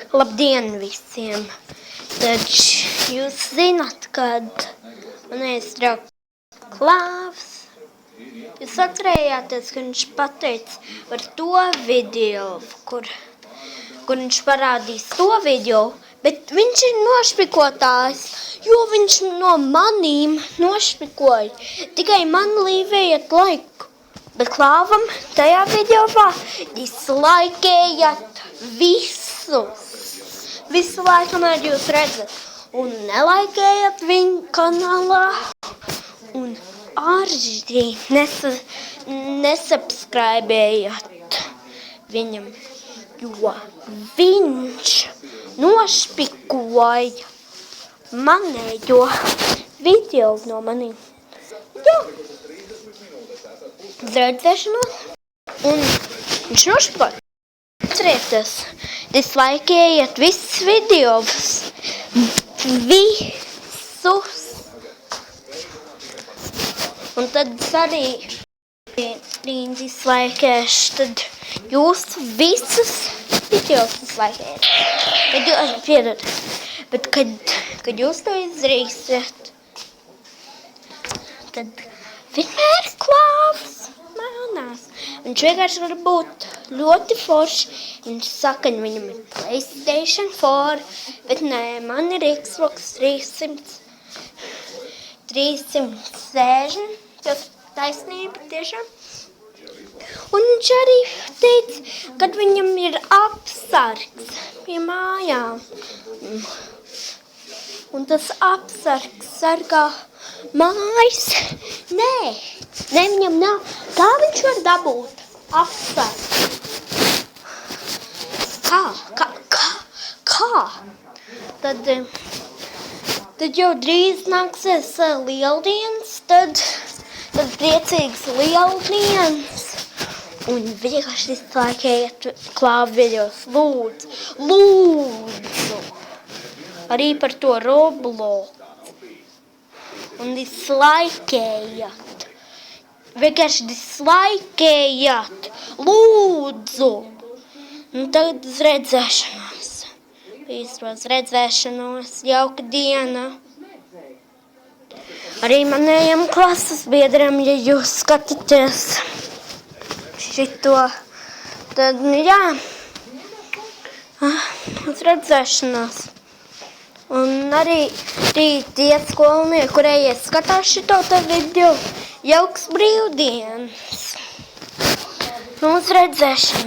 Labdien visiem! Tad jūs zināt, kad manējais draugs Klāvs, jūs atcerējāties, ka viņš pateica par to video, kur viņš parādīs to video, bet viņš ir nošpikotājs, jo viņš no manīm nošpikoja. Tikai man līvējat laiku, bet Klāvam tajā videovā dislaikējat visus. Visu laiku, kamēr jūs redzat, un nelaikējat viņu kanālā, un arī nesubscribējat viņam, jo viņš nošpikoja manējo video no manīm. Jā, uz redzēšanos, un viņš nošpikoja. Atcerieties, dislaikējiet visus videos, visus. Un tad arī dislaikēšu, tad jūs visus videos dislaikējat. Kad jūs pierat, bet kad jūs to izdarīsiet, tad vienmēr Klāvs manās. Viņš vienkārši var būt ļoti forši. Viņš saka, ka viņam ir PlayStation 4, bet nē, man ir Xbox 360. Tas taisnība tiešām. Un viņš arī teica, ka viņam ir apsargs pie mājām. Un tas apsargs sargā mājas. Nē, viņam nav. Kā viņš var dabūt apsargu? Kā? Tad jau drīz nāksies lieldienas, tad priecīgs lieldienas. Un vienkārši dislaikējiet Klāva videos, lūdzu. Arī par to Roblox. Un dislaikējiet. Vienkārši dislaikējiet, lūdzu. Un tagad uz redzēšanos. Uz redzēšanos, jauka diena. Arī manējiem klases biedram, ja jūs skatāties šito, tad, jā, uz redzēšanos. Un arī tie skolnieki, kurie skatās šito video, jauks brīvdienas. Uz redzēšanos.